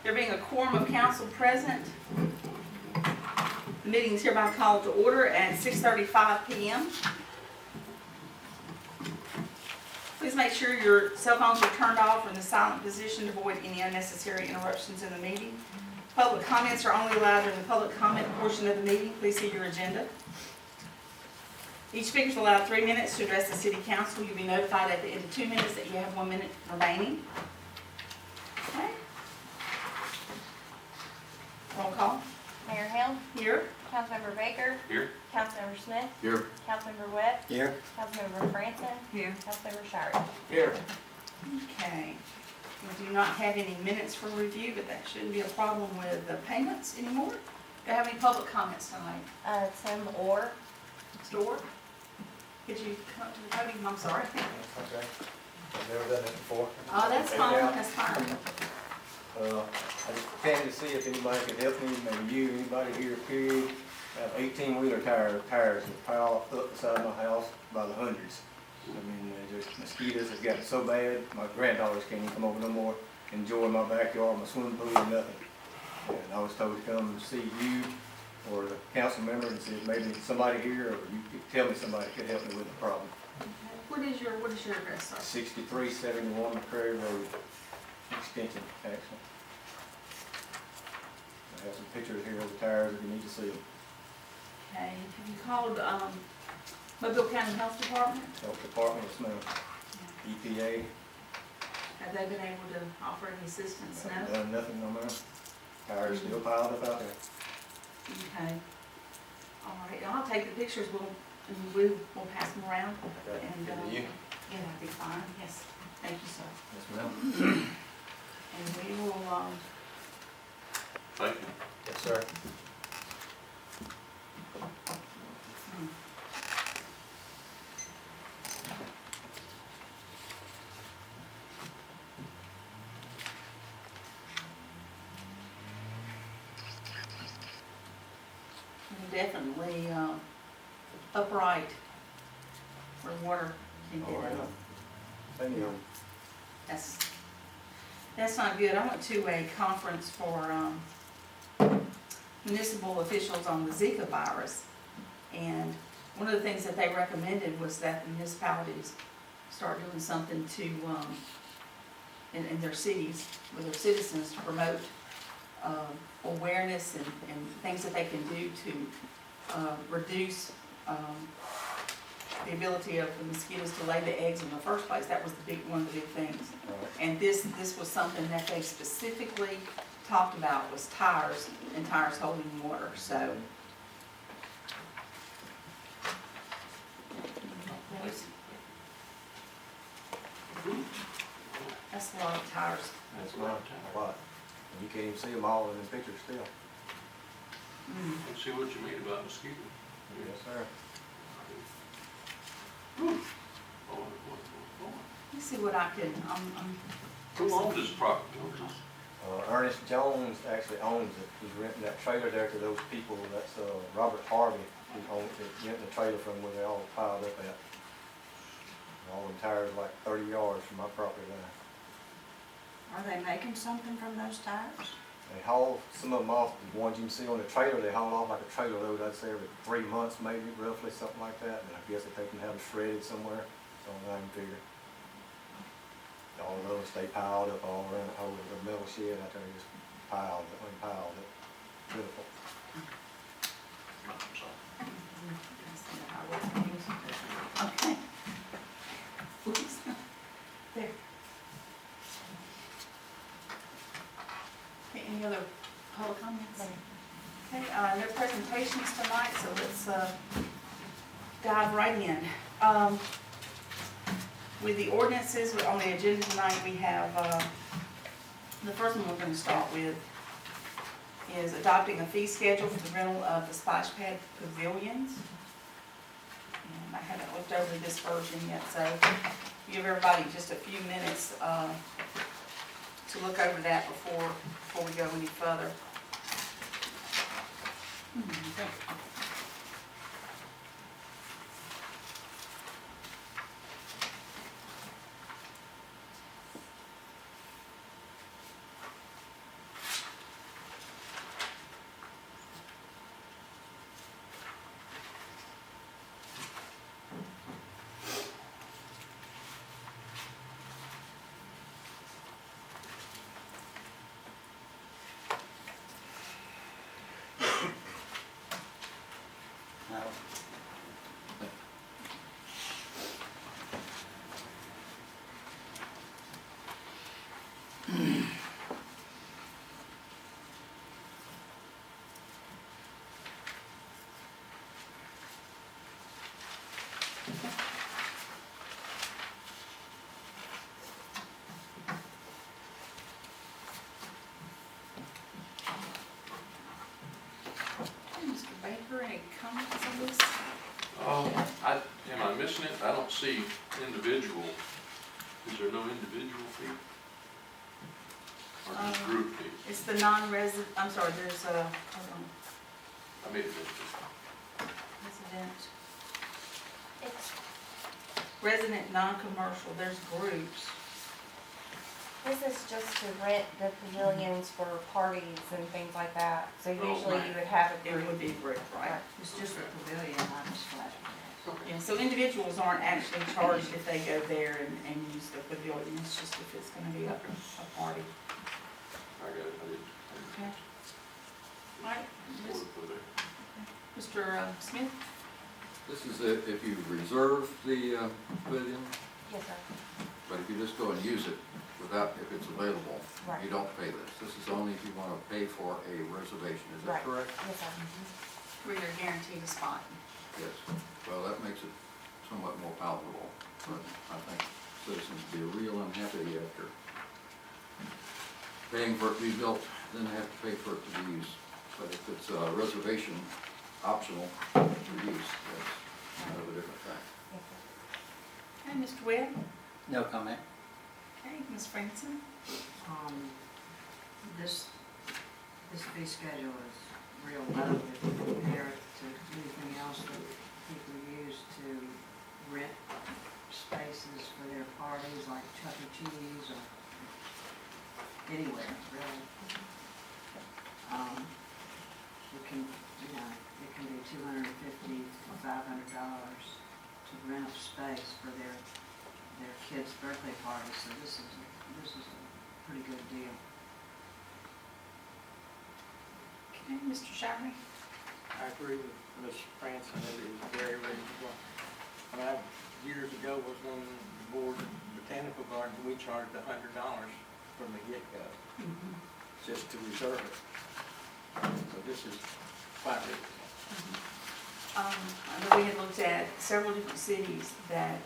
There being a quorum of council present, the meeting is hereby called to order at 6:35 p.m. Please make sure your cell phones are turned off or in the silent position to avoid any unnecessary interruptions in the meeting. Public comments are only allowed during the public comment portion of the meeting. Please see your agenda. Each speaker is allowed 3 minutes to address the city council. You'll be notified at the end of 2 minutes that you have 1 minute remaining. Okay. Roll call. Mayor Hill, Here. Councilmember Baker, Here. Councilmember Smith, Here. Councilmember Webb, Here. Councilmember Franson, Here. Councilmember Shire. Here. Okay. We do not have any minutes for review, but that shouldn't be a problem with the payments anymore. Do you have any public comments tonight? Tim Orr. Store? Could you come up to the podium? I'm sorry. Okay. I've never done that before. Oh, that's fine, Yeah. that's fine. I just came to see if anybody could help me, maybe you, anybody here, period. I have 18-wheeler tires that pile up beside my house by the hundreds. I mean, they just, mosquitoes has gotten so bad, my granddaughters can't even come over no more, enjoy my backyard, my swimming pool or nothing. And I was told to come and see you or the council member and see if maybe somebody here or you could tell me somebody could help me with the problem. What is your address, sir? 6371 McCrary Road, extension, actually. I have some pictures here of the tires if you need to see them. Okay, have you called, Mobile County Health Department? Health Department, yes ma'am. EPA, Have they been able to offer any assistance? haven't No? done nothing, no ma'am. Tires still piled up out there. Okay. All right, I'll take the pictures, we'll pass them around. Okay. And, Good to you. yeah, that'd be fine, yes. Thank you, sir. Yes ma'am. And we will, Thank you. Yes sir. definitely, upright where water can Oh, get yeah. up. Thank you. That's not good. I went to a conference for municipal officials on the Zika virus, and one of the things that they recommended was that the municipalities start doing something to, in their cities, with their citizens, to promote awareness and things that they can do to reduce the ability of the mosquitoes to lay the eggs in the first place. That was one of the big things. Right. And this was something that they specifically talked about, was tires and tires holding water. So that's a lot of tires. That's mine, a lot. And you can't even see them all in the pictures still. Let's see what you mean about mosquitoes. Yes sir. Let me see what I can, Who owns this property? Ernest Jones actually owns it. He's renting that trailer there to those people. That's Robert Harvey who owns it, renting the trailer from where they all piled up at. All them tires like 30 yards from my property line. Are they making something from those tires? They haul some of them off, the ones you can see on the trailer, they haul off like a trailer load, I'd say every 3 months maybe, roughly, something like that. And I guess they take them and have them shredded somewhere, so I can figure. All of those stay piled up all around the whole the metal shed out there, just piled up. Beautiful. okay. Oops. There. Okay, any other public comments? Okay, no presentations tonight, so let's dive right in. With the ordinances on the agenda tonight, we have, the first one we're going to start with is adopting a fee schedule for the rental of the splash pad pavilions. And I haven't looked over this version yet, so give everybody just a few minutes to look over that before we go any further. comments on this? Am I missing it? I don't see individual. Is there no individual fee? Or just group fee? It's the non-resident, I'm sorry, there's a, hold on, I made it this. resident, It's, resident, non-commercial, there's groups. this is just to rent the pavilions for parties and things like that. So usually you would have a It group. would be a group, right? It's just a pavilion, not a splash pad. Yeah, so individuals aren't actually charged if they go there and use the pavilion, it's just if it's gonna be a party. I got it, Okay. All right, Order for there. Mr. Smith? This is if you reserve the pavilion, Yes, sir. but if you just go and use it without, if it's available, Right. you don't pay this. This is only if you want to pay for a reservation, is that Right. correct? Yes, sir. Where you're guaranteed a spot. Yes. Well, that makes it somewhat more palatable, but I think citizens would be real unhappy after paying for it to be built, then they have to pay for it to be used. But if it's a reservation optional for use, that's kind of a different thing. Yes, sir. Okay, Mr. Webb? No comment. Okay, Ms. Franson? This fee schedule is real low if you compare it to anything else that people use to rent spaces for their parties, like Chuck E. Cheese or anywhere, really. It can, it can be $250 to $500 to rent a space for their kid's birthday party, so this is a pretty good deal. Okay, Mr. Shirley? I agree with Ms. Franson, it is very reasonable. Years ago was on the board of Botanical Gardens, we charged $100 from the get-go, just to reserve it. So this is quite reasonable. I know we had looked at several different cities that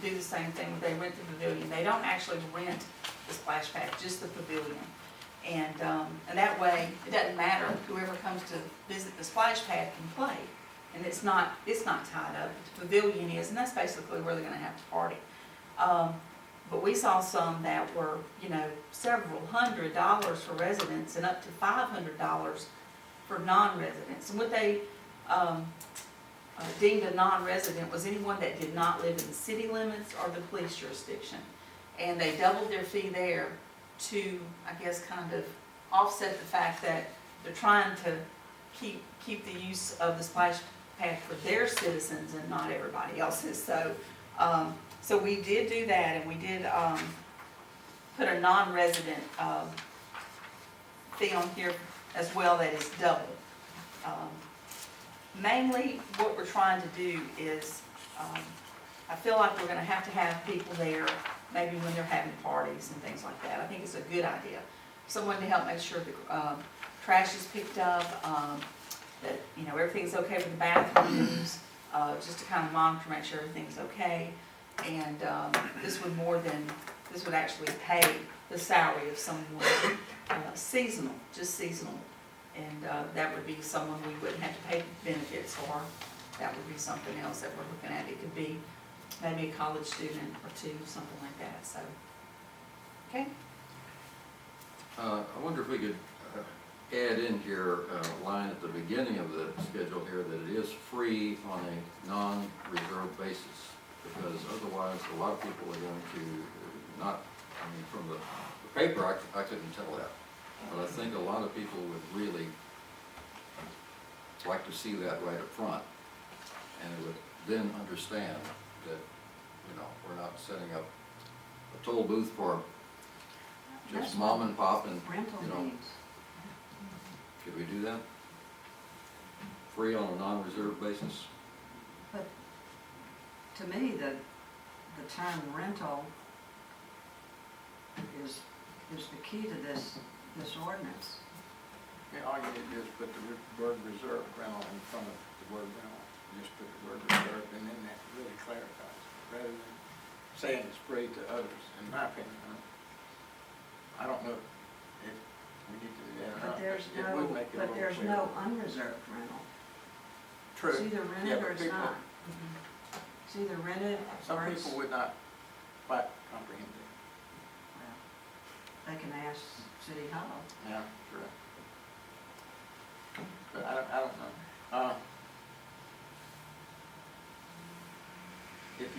do the same thing, where they rent the pavilion. They don't actually rent the splash pad, just the pavilion. And that way, it doesn't matter, whoever comes to visit the splash pad can play. And it's not tied up, the pavilion is, and that's basically where they're gonna have to party. But we saw some that were, several $100s for residents and up to $500 for non-residents. And what they deemed a non-resident was anyone that did not live in the city limits or the police jurisdiction. And they doubled their fee there to, I guess, kind of offset the fact that they're trying to keep the use of the splash pad for their citizens and not everybody else's. So we did do that, and we did put a non-resident fee on here as well that is double. Mainly, what we're trying to do is, I feel like we're gonna have to have people there, maybe when they're having parties and things like that. I think it's a good idea. Someone to help make sure the trash is picked up, that, everything's okay with the bathrooms, just to kind of monitor, make sure everything's okay. And this would actually pay the salary of someone seasonal, just seasonal. And that would be someone we wouldn't have to pay benefits for. That would be something else that we're looking at. It could be maybe a college student or two, something like that, so. Okay? I wonder if we could add in here a line at the beginning of the schedule here that it is free on a non-reserved basis, because otherwise a lot of people are going to not, from the paper I couldn't tell that, but I think a lot of people would really like to see that right up front, and would then understand that, we're not setting up a toll booth for just That's mom and pop and, Rental needs. could we do that? Free on a non-reserved basis? But to me, the term rental is the key to this ordinance. Yeah, all you need to do is put the word reserve rental in front of the word rental. Just put the word reserve, and then that really clarifies it, rather than saying it's free to others, in my opinion. I don't know if we need to do that or not. But It would make it a little there's clearer. no unreserved rental. True. It's either Yeah, rented but or it's people- not. It's either rented Some or it's, people would not quite comprehend it. well, they can ask City Hall. Yeah, true. But I don't know. If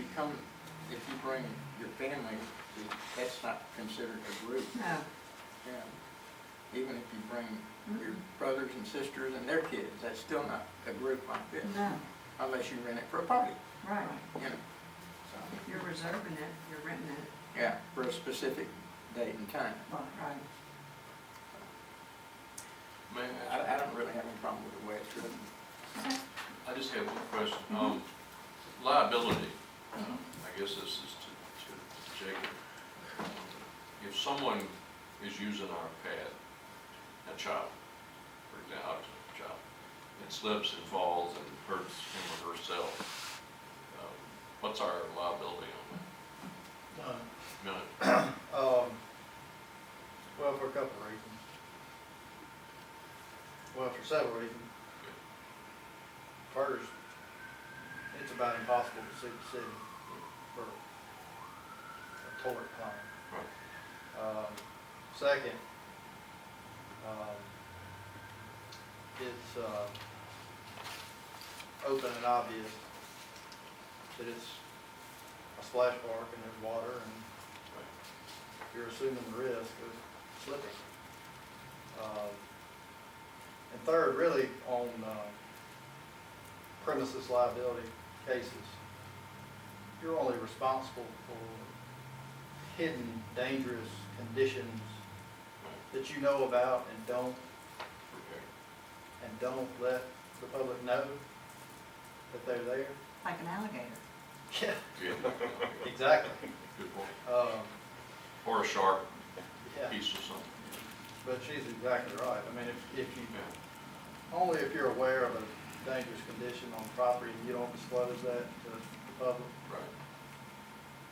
you bring your family, that's not considered a group. No. Yeah. Even if you bring your brothers and sisters and their kids, that's still not a group like this. No, Unless you rent it for a party, right. you know. So, If you're reserving it, you're renting it. yeah, for a specific date and time. Right. Man, I don't really have any problem with the way it's written. I just have one question. Liability, I guess this is to Jacob. If someone is using our pad, a child, for example, a child, and slips and falls and hurts him or herself, what's our liability on that? None. Well, for a couple of reasons. Well, for several reasons. First, it's about impossible to sue the city for a tort claim. Right. Second, it's open and obvious that it's a splash park and there's water and you're assuming the risk of slipping. And third, really on premises liability cases, you're only responsible for hidden dangerous conditions that you know about and don't let the public know that they're there. Like an alligator. Yeah, Yeah. exactly. Good point. Um, Or a sharp yeah, piece or something. but she's exactly right. I mean, if you, Yeah. only if you're aware of a dangerous condition on property and you don't disclose that to the public. Right.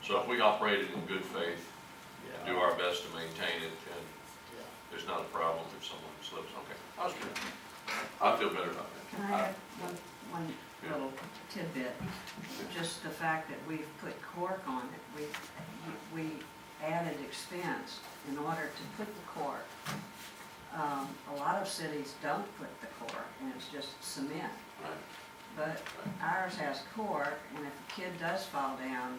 So if we operated in good faith, Yeah. do our best to maintain it, and Yeah. there's not a problem if someone slips, okay. I was good. I feel better about that. Can I add one Yeah. little tidbit? Just the fact that we've put cork on it, we added expense in order to put the cork. A lot of cities don't put the cork, and it's just cement. Right. But ours has cork, and if a kid does fall down,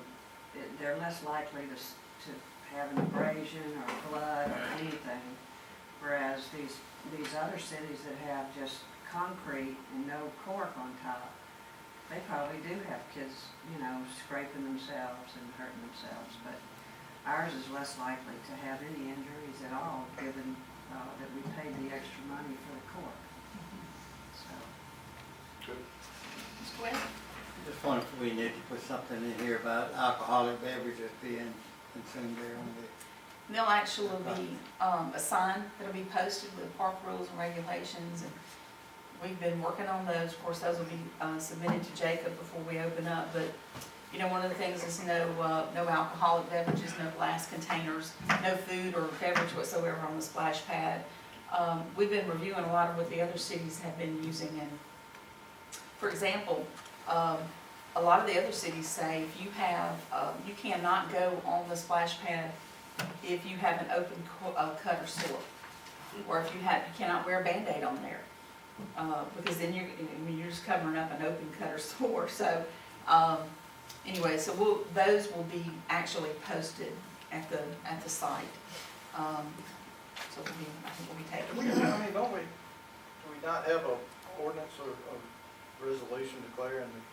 they're less likely to have an abrasion or blood or anything. Whereas these other cities that have just concrete and no cork on top, they probably do have kids, scraping themselves and hurting themselves. But ours is less likely to have any injuries at all, given that we paid the extra money for the cork. So. Good. Ms. Gwen? Just wonder if we need to put something in here about alcoholic beverages being consumed there on the. There'll actually be a sign that'll be posted with park rules and regulations, and we've been working on those. Of course, those will be submitted to Jacob before we open up, but one of the things is no alcoholic beverages, no glass containers, no food or beverage whatsoever on the splash pad. We've been reviewing a lot of what the other cities have been using, and for example, a lot of the other cities say if you have, you cannot go on the splash pad if you have an open cut or sore, or if you cannot wear a Band-Aid on there, because then you're just covering up an open cut or sore. So anyway, so those will be actually posted at the site. So I think we'll be taking. Do we not have a ordinance or a resolution declaring that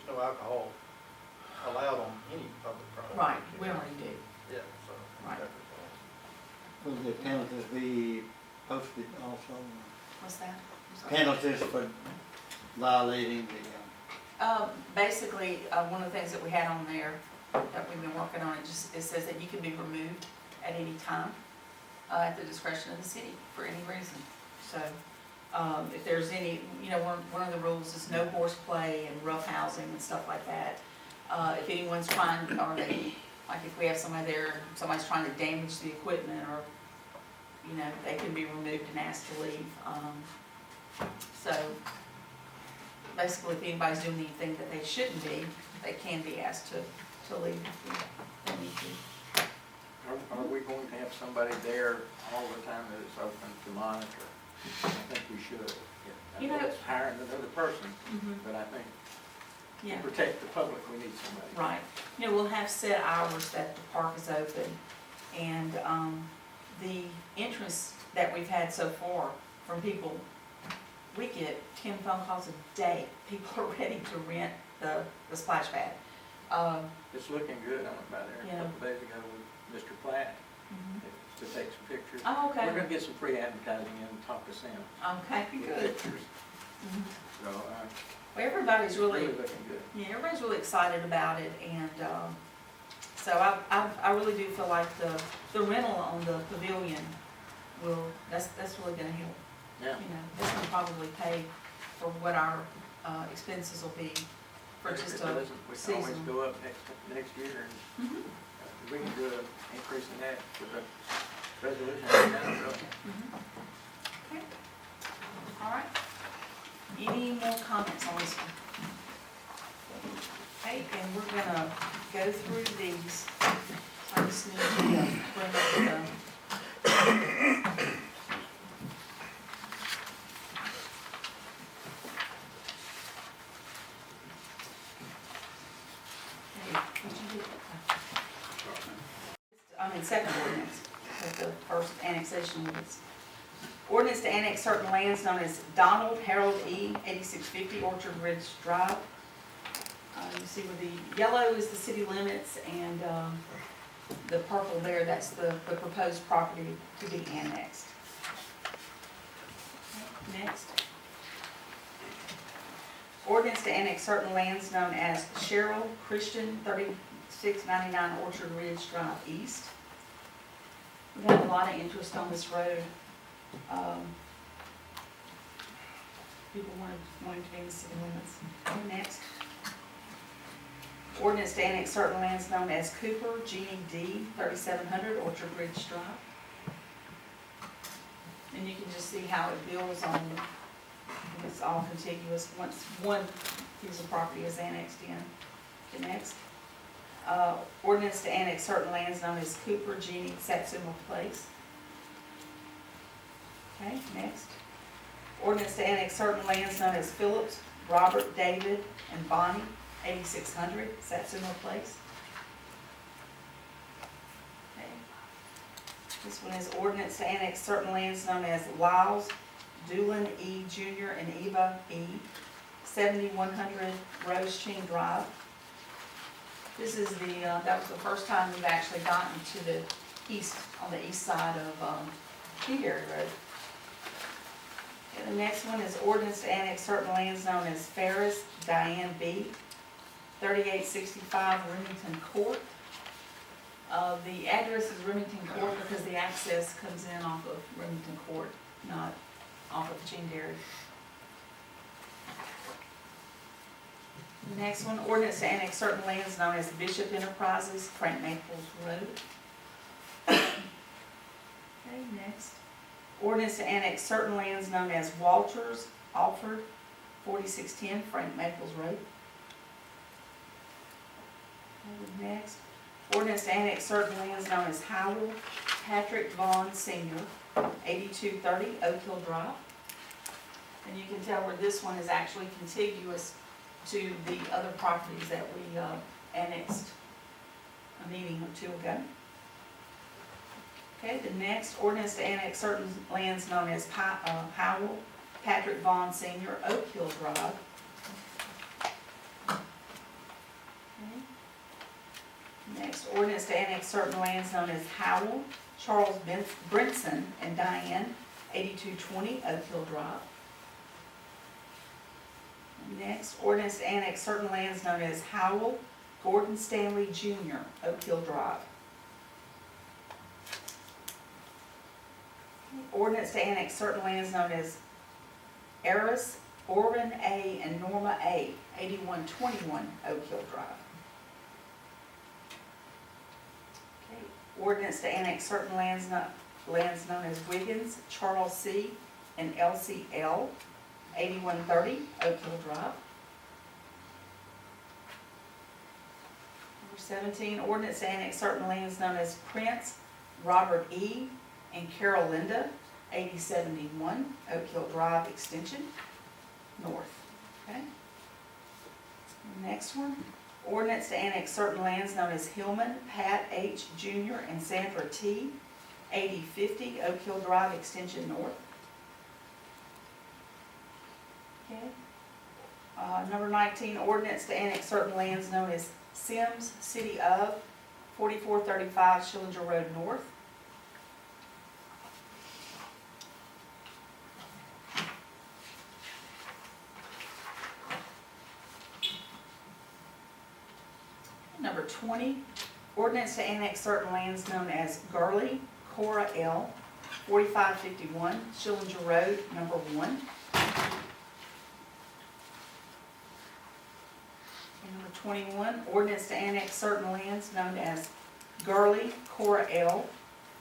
there's no alcohol allowed on any public property? Right, we already do. Yeah, so. Right. Will the penalties be posted also? What's that? I'm sorry. Penalties for violating the, Basically, one of the things that we had on there that we've been working on, it says that you can be removed at any time at the discretion of the city for any reason. So if there's any, one of the rules is no horseplay and rough housing and stuff like that. If anyone's trying, or like if we have somebody there, somebody's trying to damage the equipment, or they can be removed and asked to leave. So basically, if anybody's doing anything that they shouldn't be, they can be asked to leave if they need to. Are we going to have somebody there all the time that it's open to monitor? I think we should. I You know know- it's hiring another person, Mhm. but I think Yeah. to protect the public, we need somebody. Right. You know, we'll have set hours that the park is open, and, the interest that we've had so far from people, we get 10 phone calls a day. People are ready to rent the splash pad. It's looking good. I went by there Yeah. a couple days ago with Mr. Platt Mhm. to take some pictures. Oh, We're okay. gonna get some free advertising in and talk to Semmes Okay, with good. pictures. Mhm. So, Well, everybody's really really, looking good. yeah, everybody's really excited about it, and, so I really do feel like the rental on the pavilion that's really gonna help. Yeah. You know, that's gonna probably pay for what our, expenses will be for If just it a doesn't, we can always season. go up next year and Mhm. we can do an increase in that with a resolution down the road. Mhm. Okay. All right. Any more comments on this one? Okay, and we're gonna go through these. I just need to bring up okay, did you get that? Second ordinance, with the first annexation ordinance. Ordinance to annex certain lands known as Donald Harold E. 8650 Orchard Ridge Drive. You see where the yellow is the city limits, and the purple there, that's the proposed property to be annexed. Next. Ordinance to annex certain lands known as Cheryl Christian 3699 Orchard Ridge Drive East. We've had a lot of interest on this road. People wanted to be in the city limits. And next. Ordinance to annex certain lands known as Cooper G.D. 3700 Orchard Ridge Drive. And you can just see how it builds on, it's all contiguous once one piece of property is annexed in. Okay, next. Ordinance to annex certain lands known as Cooper G. Satsuma Place. Okay, next. Ordinance to annex certain lands known as Phillips, Robert, David, and Bonnie, 8600 Satsuma Place. Okay. This one is ordinance to annex certain lands known as Lyles, Doolin E. Jr. and Eva E. 7100 Rose Chain Drive. This is that was the first time we've actually gotten to the east, on the east side of Kingsbury Road. Okay, the next one is ordinance to annex certain lands known as Ferris Diane B. 3865 Remington Court. The address is Remington Court because the access comes in off of Remington Court, not off of Chinderry. The next one, ordinance to annex certain lands known as Bishop Enterprises, Frank Maples Road. Okay, next. Ordinance to annex certain lands known as Walters, Alford, 4610 Frank Maples Road. Okay, next. Ordinance to annex certain lands known as Howell, Patrick Vaughn Sr., 8230 Oak Hill Drive. And you can tell where this one is actually contiguous to the other properties that we annexed a meeting or two ago. Okay, the next ordinance to annex certain lands known as Howell, Patrick Vaughn Sr., Oak Hill Drive. Okay. Next, ordinance to annex certain lands known as Howell, Charles Brinson, and Diane, 8220 Oak Hill Drive. Next, ordinance to annex certain lands known as Howell, Gordon Stanley Jr., Oak Hill Drive. Ordinance to annex certain lands known as Eris, Orrin A., and Norma A., 8121 Oak Hill Drive. Okay. Ordinance to annex certain lands known as Wiggins, Charles C., and LCL, 8130 Oak Hill Drive. Number 17, ordinance to annex certain lands known as Prince Robert E. and Carol Linda, 8071 Oak Hill Drive Extension, North. Okay. Next one, ordinance to annex certain lands known as Hillman, Pat H. Jr. and Sandra T. 8050 Oak Hill Drive Extension North. Okay. Number 19, ordinance to annex certain lands known as Semmes, City of 4435 Schillinger Road North. Number 20, ordinance to annex certain lands known as Gurley, Cora L, 4551 Schillinger Road, number 1. And number 21, ordinance to annex certain lands known as Gurley, Cora L,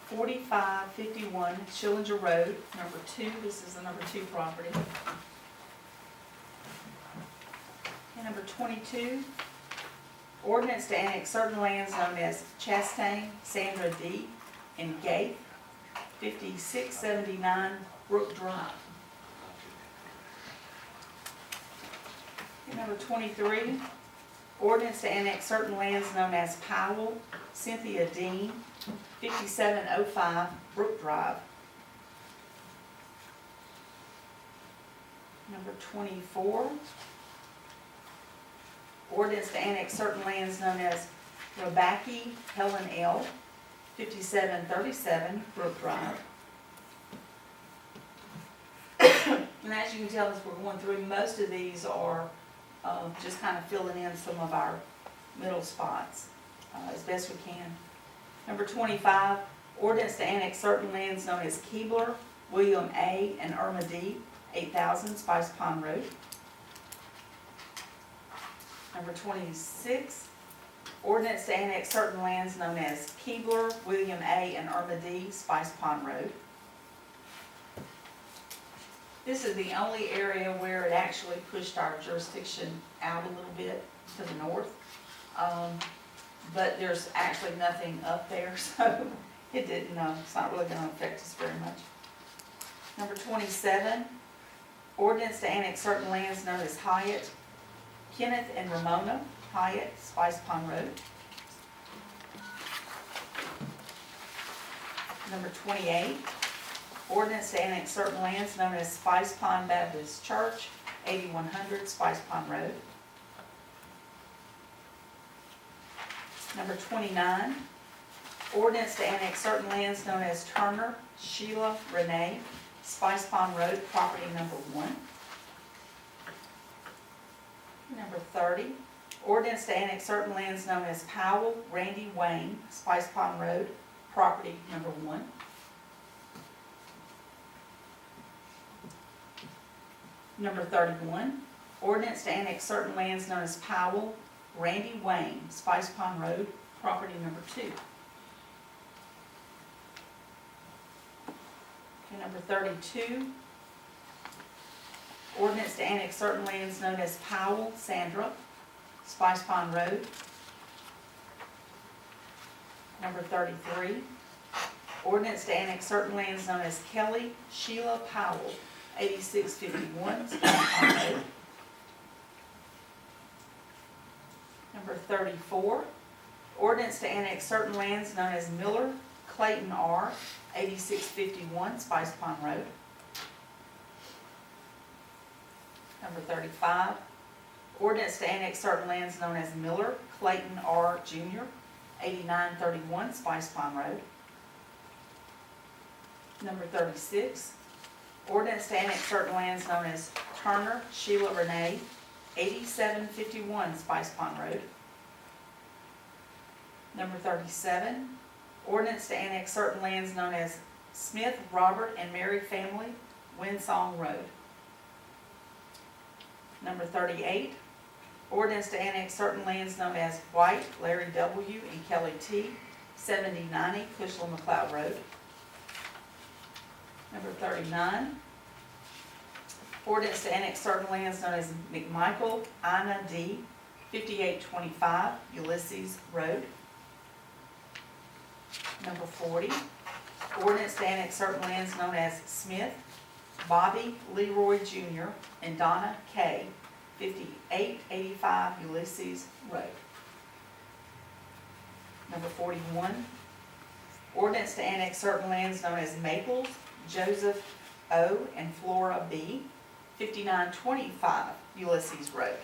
4551 Schillinger Road, number 2. This is the number 2 property. And number 22, ordinance to annex certain lands known as Chastain, Sandra D. and Gate, 5679 Brook Drive. And number 23, ordinance to annex certain lands known as Powell, Cynthia Dean, 5705 Brook Drive. Number 24, ordinance to annex certain lands known as Rabaki Helen L, 5737 Brook Drive. And as you can tell as we're going through, most of these are just kind of filling in some of our middle spots as best we can. Number 25, ordinance to annex certain lands known as Keebler, William A, and Irma D, 8000 Spice Pond Road. Number 26, ordinance to annex certain lands known as Keebler, William A, and Irma D, Spice Pond Road. This is the only area where it actually pushed our jurisdiction out a little bit to the north. But there's actually nothing up there, so it didn't, it's not really going to affect us very much. Number 27, ordinance to annex certain lands known as Hyatt, Kenneth and Ramona Hyatt, Spice Pond Road. Number 28, ordinance to annex certain lands known as Spice Pond Baptist Church, 8100 Spice Pond Road. Number 29, ordinance to annex certain lands known as Turner, Sheila, Renee, Spice Pond Road, property number 1. Number 30, ordinance to annex certain lands known as Powell, Randy, Wayne, Spice Pond Road, property number 1. Number 31, ordinance to annex certain lands known as Powell, Randy, Wayne, Spice Pond Road, property number 2. Okay, number 32, ordinance to annex certain lands known as Powell, Sandra, Spice Pond Road. Number 33, ordinance to annex certain lands known as Kelly, Sheila, Powell, 8651 Spice Pond Road. Number 34, ordinance to annex certain lands known as Miller, Clayton R, 8651 Spice Pond Road. Number 35, ordinance to annex certain lands known as Miller, Clayton R Jr., 8931 Spice Pond Road. Number 36, ordinance to annex certain lands known as Turner, Sheila Renee, 8751 Spice Pond Road. Number 37, ordinance to annex certain lands known as Smith, Robert, and Mary Family, Winsong Road. Number 38, ordinance to annex certain lands known as White, Larry W., and Kelly T., 7090 Cushla McLeod Road. Number 39, Ordinance to annex certain lands known as McMichael Ina D. 5825 Ulysses Road. Number 40, ordinance to annex certain lands known as Smith, Bobby Leroy Jr. and Donna K. 5885 Ulysses Road. Number 41, ordinance to annex certain lands known as Maples, Joseph O. and Flora B. 5925 Ulysses Road.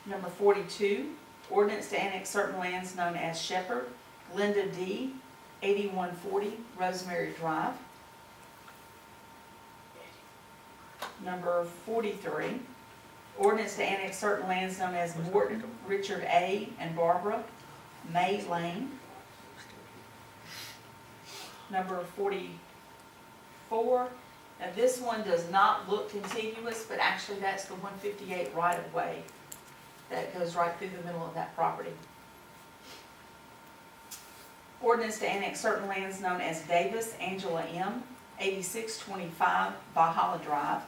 Number 42, ordinance to annex certain lands known as Shepherd, Linda D. 8140 Rosemary Drive. Number 43, ordinance to annex certain lands known as Morton, Richard A. and Barbara May Lane. Number 44, now this one does not look contiguous, but actually that's the 158 right-of-way that goes right through the middle of that property. Ordinance to annex certain lands known as Davis Angela M. 8625 Valhalla Drive.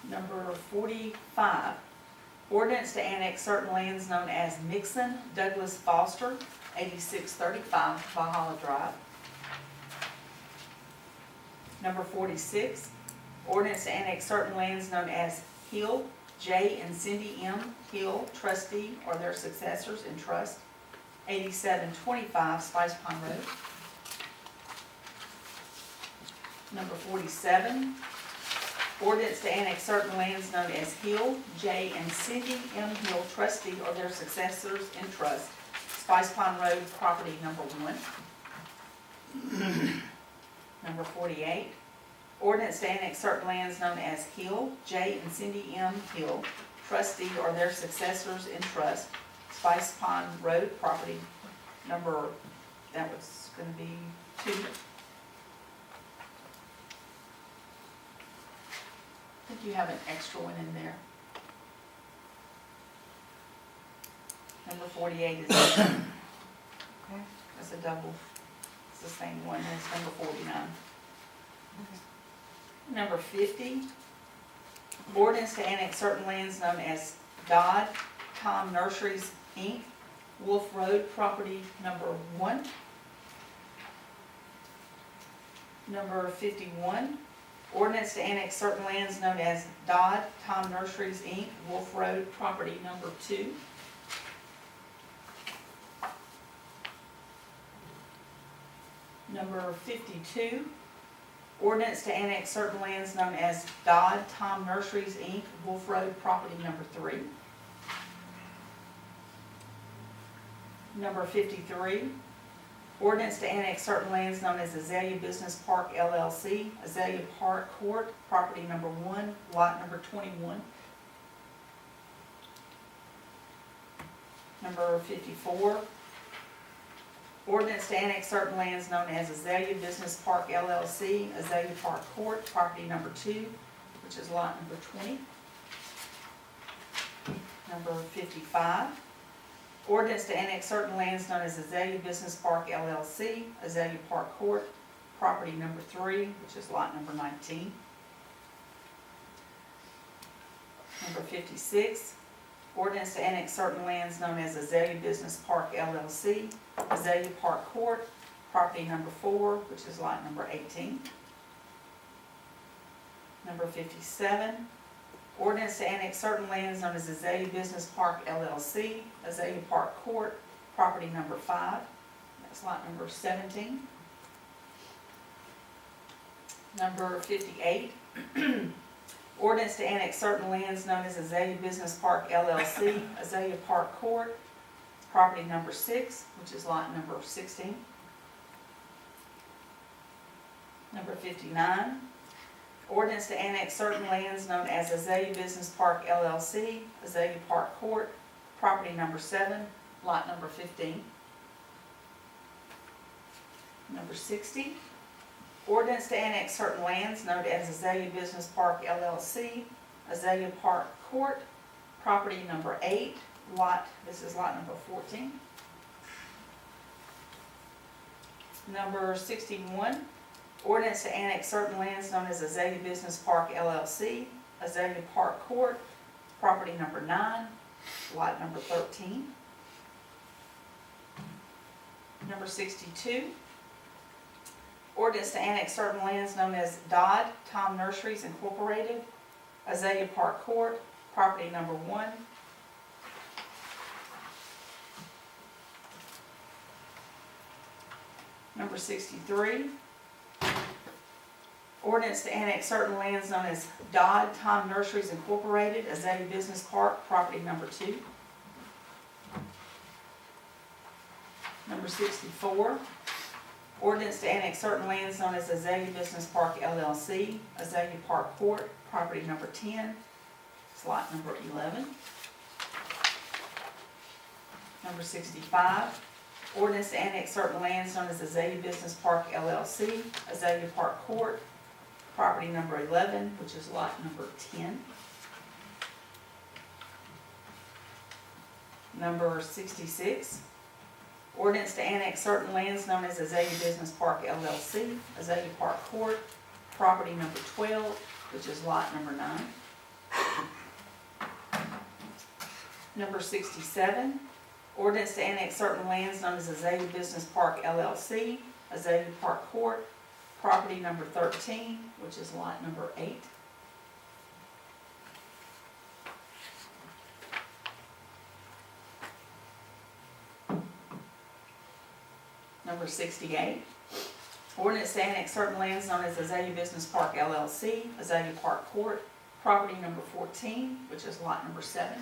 Number 45, ordinance to annex certain lands known as Mixon Douglas Foster 8635 Valhalla Drive. Number 46, ordinance to annex certain lands known as Hill J. and Cindy M. Hill, trustee, or their successors in trust, 8725 Spice Pond Road. Number 47, ordinance to annex certain lands known as Hill J. and Cindy M. Hill, trustee, or their successors in trust, Spice Pond Road, property number 1. Number 48, ordinance to annex certain lands known as Hill J. and Cindy M. Hill, trustee, or their successors in trust, Spice Pond Road, property number, that was going to be 2. I think you have an extra one in there. Number 48 is, Okay. that's a double, it's the same one as number 49. Number 50, ordinance to annex certain lands known as Dodd Tom Nurseries, Inc., Wolf Road, property number 1. Number 51, ordinance to annex certain lands known as Dodd Tom Nurseries, Inc., Wolf Road, property number 2. Number 52, ordinance to annex certain lands known as Dodd Tom Nurseries, Inc., Wolf Road, property number 3. Number 53, ordinance to annex certain lands known as Azalea Business Park LLC, Azalea Park Court, property number 1, lot number 21. Number 54, ordinance to annex certain lands known as Azalea Business Park LLC, Azalea Park Court, property number 2, which is lot number 20. Number 55, ordinance to annex certain lands known as Azalea Business Park LLC, Azalea Park Court, property number 3, which is lot number 19. Number 56, ordinance to annex certain lands known as Azalea Business Park LLC, Azalea Park Court, property number 4, which is lot number 18. Number 57, ordinance to annex certain lands known as Azalea Business Park LLC, Azalea Park Court, property number 5, that's lot number 17. Number 58, ordinance to annex certain lands known as Azalea Business Park LLC, Azalea Park Court, property number 6, which is lot number 16. Number 59, ordinance to annex certain lands known as Azalea Business Park LLC, Azalea Park Court, property number 7, lot number 15. Number 60, ordinance to annex certain lands known as Azalea Business Park LLC, Azalea Park Court, property number 8, this is lot number 14. Number 61, ordinance to annex certain lands known as Azalea Business Park LLC, Azalea Park Court, property number 9, lot number 13. Number 62, ordinance to annex certain lands known as Dodd Tom Nurseries Incorporated, Azalea Park Court, property number 1. Number 63, ordinance to annex certain lands known as Dodd Tom Nurseries Incorporated, Azalea Business Park, property number 2. Number 64, ordinance to annex certain lands known as Azalea Business Park LLC, Azalea Park Court, property number 10, slot number 11. Number 65, ordinance to annex certain lands known as Azalea Business Park LLC, Azalea Park Court, property number 11, which is lot number 10. Number 66, ordinance to annex certain lands known as Azalea Business Park LLC, Azalea Park Court, property number 12, which is lot number 9. Number 67, ordinance to annex certain lands known as Azalea Business Park LLC, Azalea Park Court, property number 13, which is lot number 8. Number 68, ordinance to annex certain lands known as Azalea Business Park LLC, Azalea Park Court, property number 14, which is lot number 7.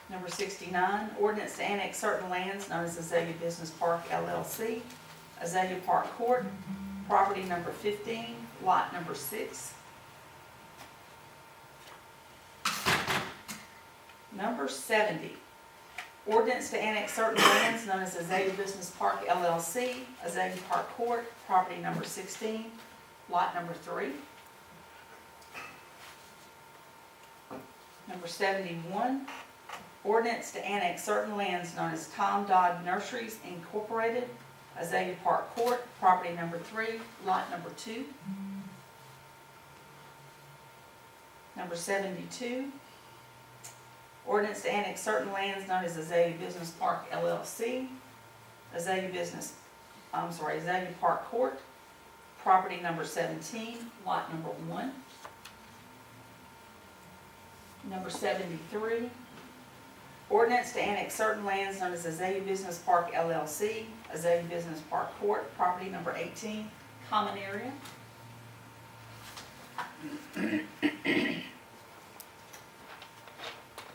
Number 69, ordinance to annex certain lands known as Azalea Business Park LLC, Azalea Park Court, property number 15, lot number 6. Number 70, ordinance to annex certain lands known as Azalea Business Park LLC, Azalea Park Court, property number 16, lot number 3. Number 71, ordinance to annex certain lands known as Tom Dodd Nurseries Incorporated, Azalea Park Court, property number 3, lot number 2. Number 72, ordinance to annex certain lands known as Azalea Business Park LLC, Azalea Park Court, property number 17, lot number 1. Number 73, ordinance to annex certain lands known as Azalea Business Park LLC, Azalea Business Park Court, property number 18, common area.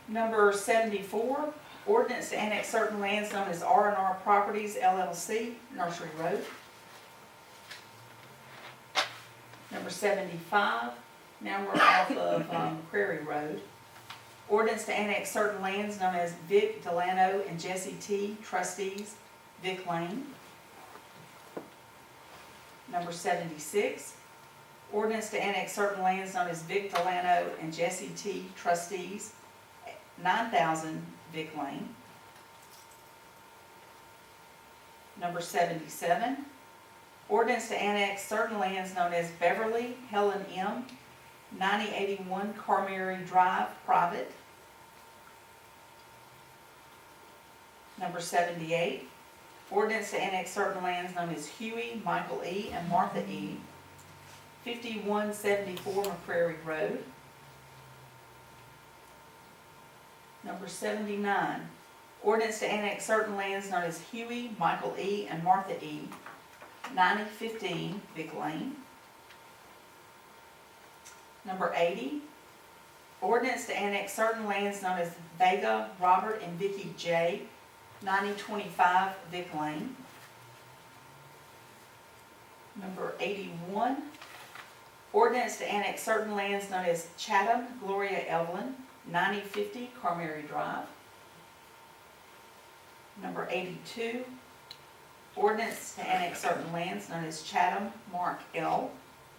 Number 74, ordinance to annex certain lands known as R&R Properties LLC, Nursery Road. Number 75, now we're off of Prairie Road. Ordinance to annex certain lands known as Vic Delano and Jesse T. Trustees, Vic Lane. Number 76, ordinance to annex certain lands known as Vic Delano and Jesse T. Trustees, 9,000 Vic Lane. Number 77, ordinance to annex certain lands known as Beverly Helen M. 9081 Carmary Drive, private. Number 78, ordinance to annex certain lands known as Huey, Michael E., and Martha E., 5174 McCrary Road. Number 79, ordinance to annex certain lands known as Huey, Michael E., and Martha E., 9015 Vic Lane. Number 80, ordinance to annex certain lands known as Vega, Robert, and Vicky J., 9025 Vic Lane. Number 81, ordinance to annex certain lands known as Chatham, Gloria Evelyn, 9050 Carmary Drive. Number 82, ordinance to annex certain lands known as Chatham, Mark L.,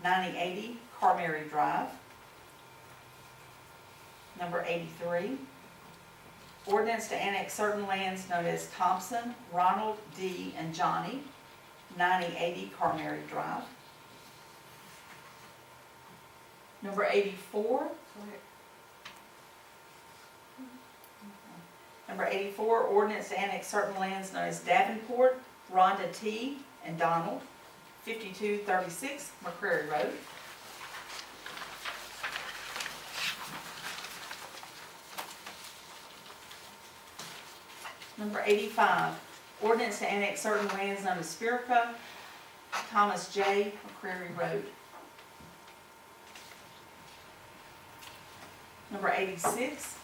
9080 Carmary Drive. Number 83, Ordinance to annex certain lands known as Thompson, Ronald D. and Johnny, 9080 Carmary Drive. Number 84. Number 84, ordinance to annex certain lands known as Davenport, Rhonda T. and Donald, 5236 McCrary Road. Number 85, ordinance to annex certain lands known as Spirica, Thomas J. McCrary Road. Number 86,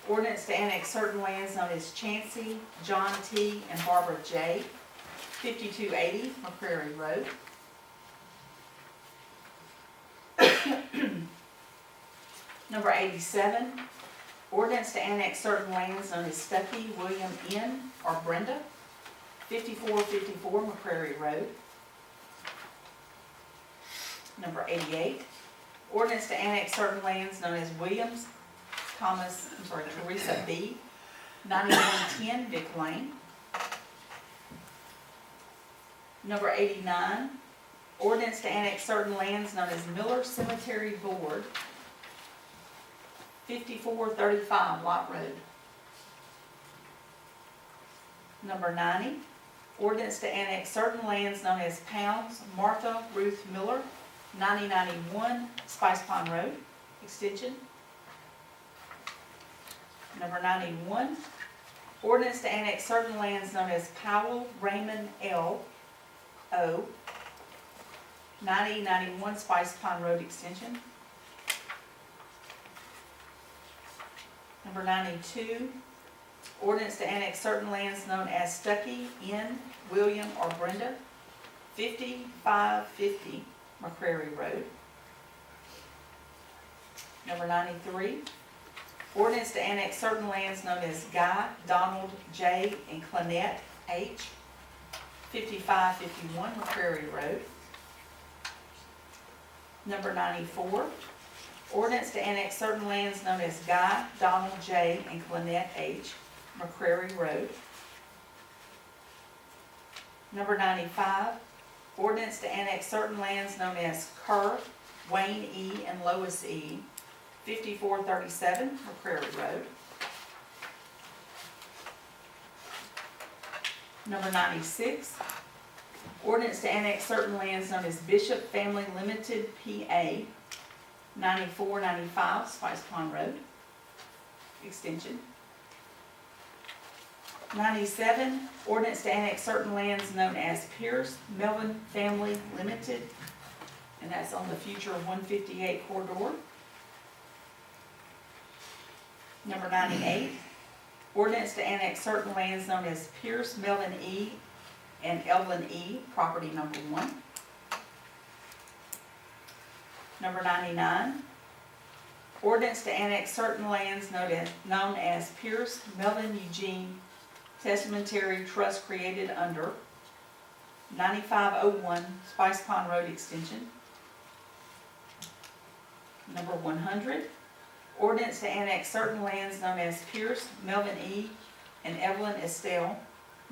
ordinance to annex certain lands known as Chancey, John T. and Barbara J. 5280 McCrary Road. Number 87, ordinance to annex certain lands known as Stuckey, William N. or Brenda, 5454 McCrary Road. Number 88, ordinance to annex certain lands known as Teresa B., 9110 Vic Lane. Number 89, ordinance to annex certain lands known as Miller Cemetery Board, 5435 Lot Road. Number 90, ordinance to annex certain lands known as Pounds Martha Ruth Miller, 9091 Spice Pond Road, extension. Number 91, ordinance to annex certain lands known as Powell Raymond L. O. 9091 Spice Pond Road extension. Number 92, ordinance to annex certain lands known as Stuckey, N. William or Brenda, 5550 McCrary Road. Number 93, ordinance to annex certain lands known as Guy, Donald J. and Clennette H. 5551 McCrary Road. Number 94, ordinance to annex certain lands known as Guy, Donald J. and Clennette H. McCrary Road. Number 95, ordinance to annex certain lands known as Kerr, Wayne E. and Lois E. 5437 McCrary Road. Number 96, ordinance to annex certain lands known as Bishop Family Limited, PA, 9495 Spice Pond Road, extension. 97, ordinance to annex certain lands known as Pierce Melvin Family Limited, and that's on the future 158 corridor. Number 98, ordinance to annex certain lands known as Pierce Melvin E. and Evelyn E., property number 1. Number 99, ordinance to annex certain lands known as Pierce Melvin Eugene Testamentary Trust created under 9501 Spice Pond Road extension. Number 100, ordinance to annex certain lands known as Pierce Melvin E. and Evelyn Estelle,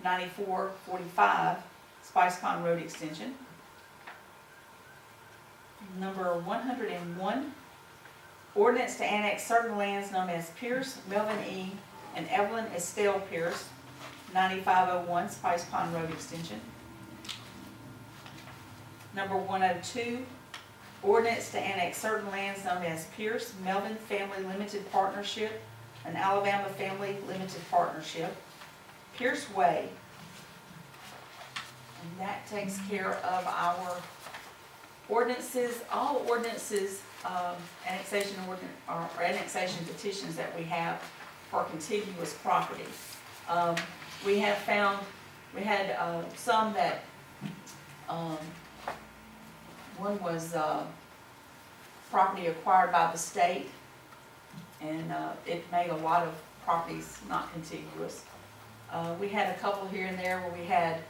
9445 Spice Pond Road extension. Number 101, ordinance to annex certain lands known as Pierce Melvin E. and Evelyn Estelle Pierce, 9501 Spice Pond Road extension. Number 102, ordinance to annex certain lands known as Pierce Melvin Family Limited Partnership and Alabama Family Limited Partnership, Pierce Way. And that takes care of our ordinances, all ordinances, annexation petitions that we have for contiguous property. We have found, we had some that, one was property acquired by the state, and it made a lot of properties not contiguous. We had a couple here and there where we had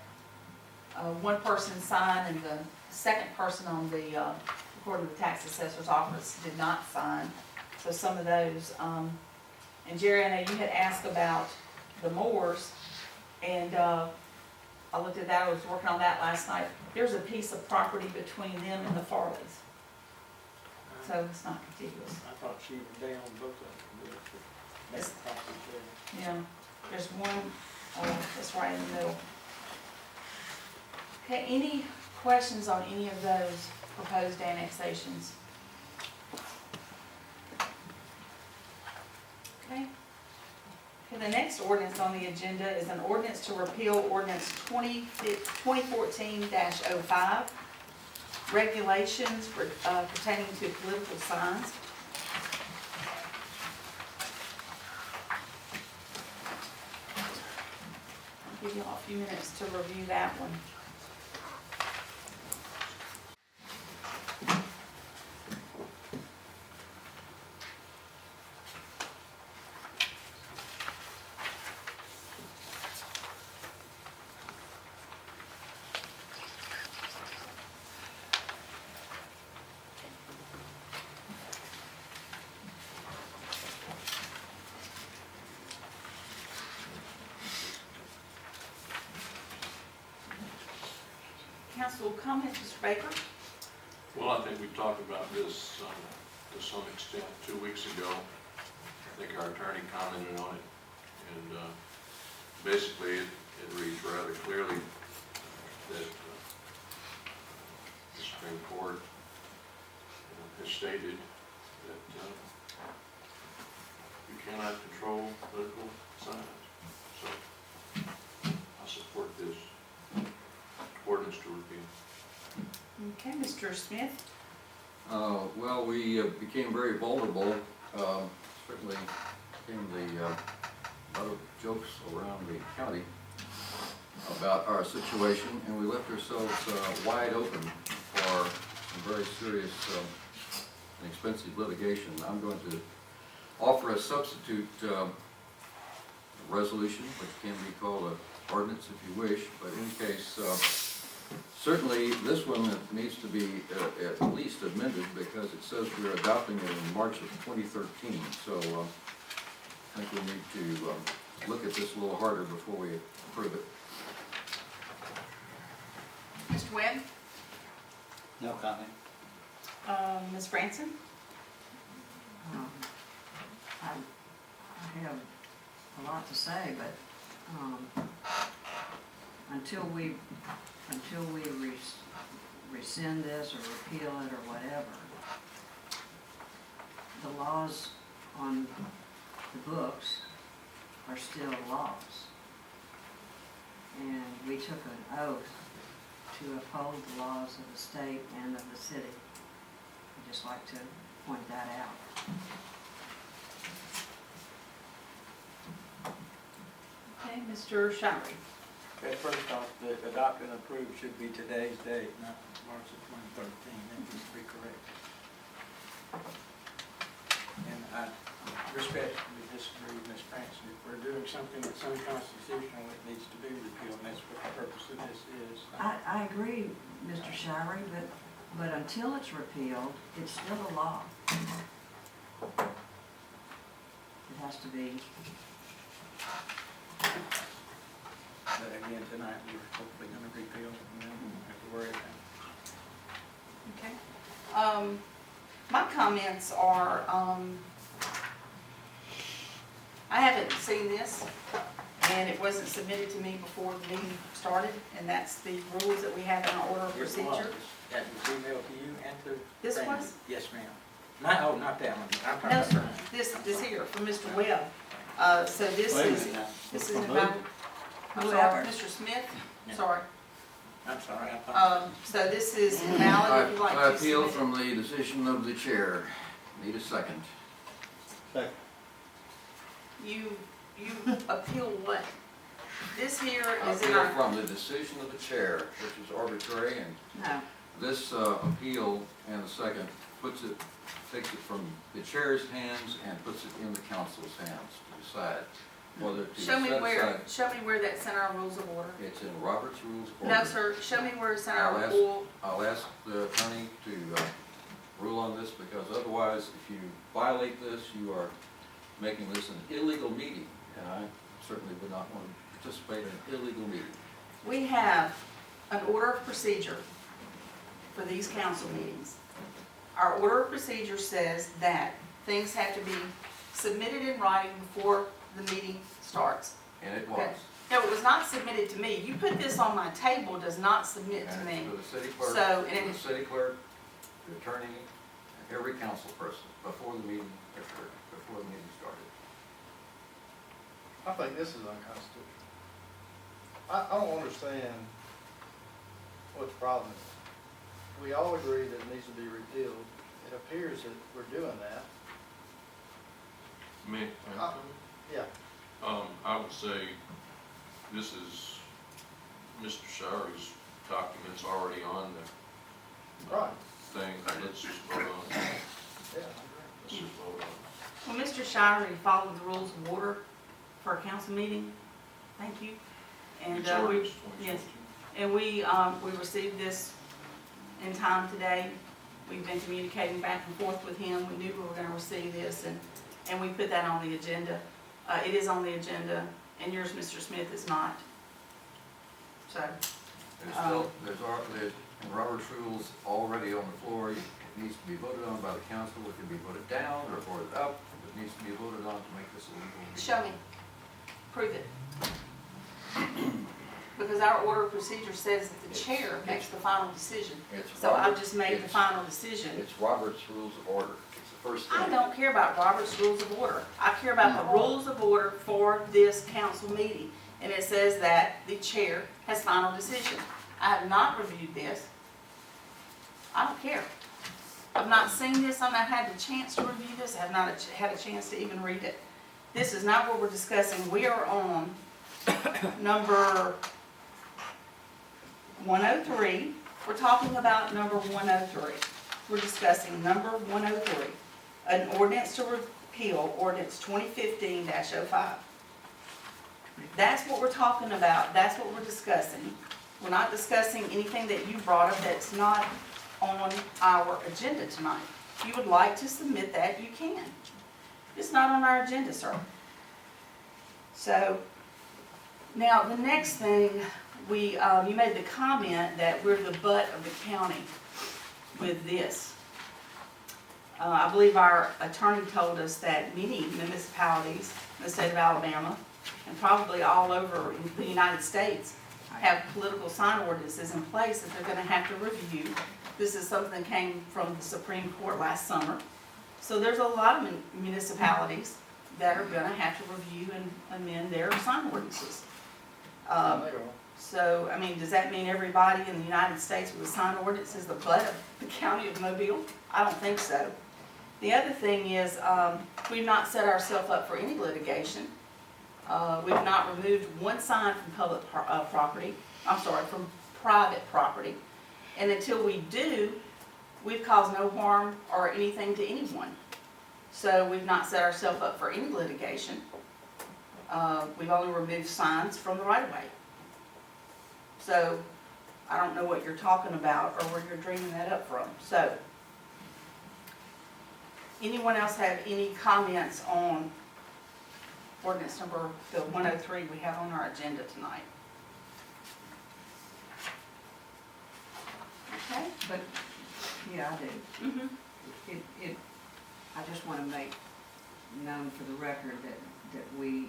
one person sign and the second person on the, according to the tax assessor's office, did not sign. So some of those, And Jerry, I know you had asked about the Moors, and, I looked at that, I was working on that last night. There's a piece of property between them and the Farleys, so it's not contiguous. I thought she was down both of them. Yes. That's property there. Yeah, there's one, that's right in the middle. Okay, any questions on any of those proposed annexations? Okay. Okay, the next ordinance on the agenda is an ordinance to repeal ordinance 2014-05, regulations pertaining to political signs. I'll give you all a few minutes to review that one. Council comments, Mr. Baker? Well, I think we talked about this to some extent 2 weeks ago. I think our attorney commented on it, and basically it reads rather clearly that the Supreme Court has stated that you cannot control political signs. So I support this ordinance to repeal. Okay, Mr. Smith? Well, we became very vulnerable, certainly came a lot of jokes around the county about our situation, and we left ourselves wide open for some very serious and expensive litigation. I'm going to offer a substitute resolution, which can be called an ordinance if you wish, but in any case, certainly this one needs to be at least amended because it says we're adopting it in March of 2013. So I think we need to look at this a little harder before we approve it. Mr. Webb? No comment. Ms. Franson? I have a lot to say, but, until we rescind this or repeal it or whatever, the laws on the books are still laws. And we took an oath to uphold the laws of the state and of the city. I'd just like to point that out. Okay, Mr. Shirey? Okay, first off, the adopt and approve should be today's date, not March of 2013. That needs to be correct. And I respectfully disagree with Ms. Francis. If we're doing something that's unconstitutional, it needs to be repealed, and that's what the purpose of this is. I agree, Mr. Shirey, but until it's repealed, it's still a law. It has to be. But again, tonight, we're hopefully gonna repeal it, and then we don't have to worry about it. Okay. My comments are, I haven't seen this, and it wasn't submitted to me before the meeting started, and that's the rules that we have in our order of It was. procedure. That was emailed to you and to This Randy. was? Yes, ma'am. Not that one. I'm talking No, about sir, this here, from Mr. Webb. So this Wait a is, minute now. this is From about, who? I'm Whoever. sorry, Mr. Smith, Yeah. sorry. I'm sorry, I thought. So this is valid if you'd like to I appeal submit it. from the decision of the chair. Need a second. Second. You appeal what? This here I is in appeal our, from the decision of the chair, which is arbitrary, and No. this appeal and the second takes it from the chair's hands and puts it in the council's hands to decide whether to show me set where, aside. that's in our rules of order. It's in Robert's Rules of Order. No, sir, show me where it's in our I'll ask- rule. I'll ask the attorney to rule on this, because otherwise, if you violate this, you are making this an illegal meeting, and I certainly would not want to participate in an illegal meeting. We have an order of procedure for these council meetings. Our order of procedure says that things have to be submitted in writing before the meeting starts. And it was. Okay. No, it was not submitted to me. You put this on my table, does not submit to And me. to the city clerk, So, to and the city clerk, the attorney, and every council person before the meeting occurred, before the meeting started. I think this is unconstitutional. I don't understand what the problem is. We all agree that it needs to be repealed. It appears that we're doing that. Me, Yeah. I would say this is Mr. Showery's documents already on the Right. thing. Let's just vote on it. Yeah, Let's just vote on it. Well, Mr. Shirey followed the rules of order for a council meeting. Thank you. And It's already we, yes, and we received this in time today. We've been communicating back and forth with him. We knew we were gonna receive this, and we put that on the agenda. It is on the agenda, and yours, Mr. Smith, is not. So, There's still, there's, in Robert's rules already on the floor, it needs to be voted on by the council, it can be voted down or voted up, it needs to be voted on to make this a legal meeting. show me. Prove it. Because our order of procedure says that the chair makes the final decision. So I've just made the final decision. It's Robert's Rules of Order. It's the first thing. I don't care about Robert's Rules of Order. I care about the rules of order for this council meeting. And it says that the chair has final decision. I have not reviewed this. I don't care. I've not seen this, I've not had the chance to review this, I have not had a chance to even read it. This is not what we're discussing. We are on number 103. We're talking about number 103. We're discussing number 103, an ordinance to repeal ordinance 2015-05. That's what we're talking about. That's what we're discussing. We're not discussing anything that you brought up that's not on our agenda tonight. If you would like to submit that, you can. It's not on our agenda, sir. So, now the next thing, you made the comment that we're the butt of the county with this. I believe our attorney told us that many municipalities in the state of Alabama, and probably all over the United States, have political sign ordinances in place that they're going to have to review. This is something that came from the Supreme Court last summer. So there's a lot of municipalities that are going to have to review and amend their sign ordinances. So, I mean, does that mean everybody in the United States with a sign ordinance is the butt of the county of Mobile? I don't think so. The other thing is, we've not set ourselves up for any litigation. We've not removed one sign from public property, from private property. And until we do, we've caused no harm or anything to anyone. So we've not set ourselves up for any litigation. We've only removed signs from the right-of-way. So I don't know what you're talking about or where you're dreaming that up from. So, anyone else have any comments on ordinance number 103 we have on our agenda tonight? Okay. But, yeah, I do. Mm-hmm. I just want to make known for the record that we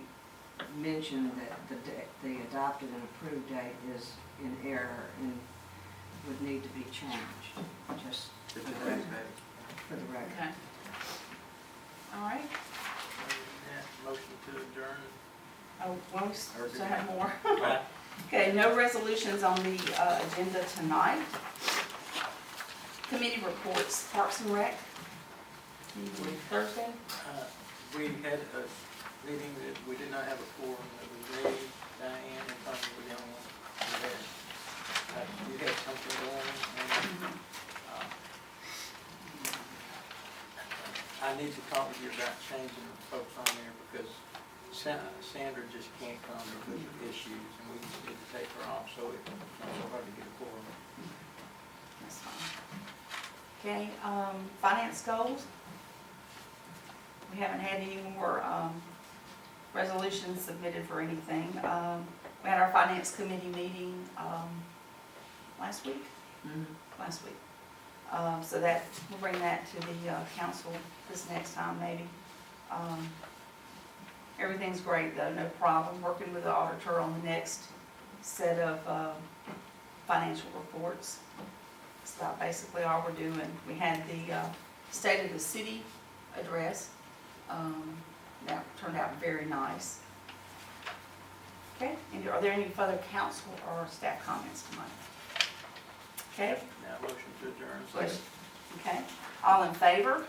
mentioned that the adopted and approved date is in error and would need to be changed, just for the record. Okay. All right. Motion to adjourn. Oh, well, we still have more. Right. Okay, no resolutions on the agenda tonight. Committee reports, Parks and Rec. Thursday? We had a meeting that we did not have a quorum. It was me, Diane, and Tony were the only ones who had. You had something going, and I need to talk with you about changing the folks on there because Sandra just can't come because of issues, and we need to take her off, so it's not so hard to get a quorum. That's fine. Okay, finance goals? we haven't had any more, resolutions submitted for anything. We had our finance committee meeting, last week? Last week. So that, we'll bring that to the, council this next time maybe. Everything's great though, no problem. Working with the auditor on the next set of, financial reports. That's about basically all we're doing. We had the, State of the City address. That turned out very nice. Okay, and are there any further council or staff comments tonight? Okay, Now, motion to adjourn. question, okay, all in favor?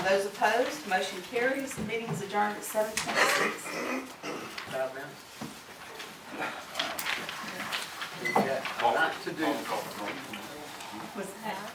Those opposed, motion carries, the meeting is adjourned at 7:26. 5 minutes. Call- Not to do. call- call. Was that?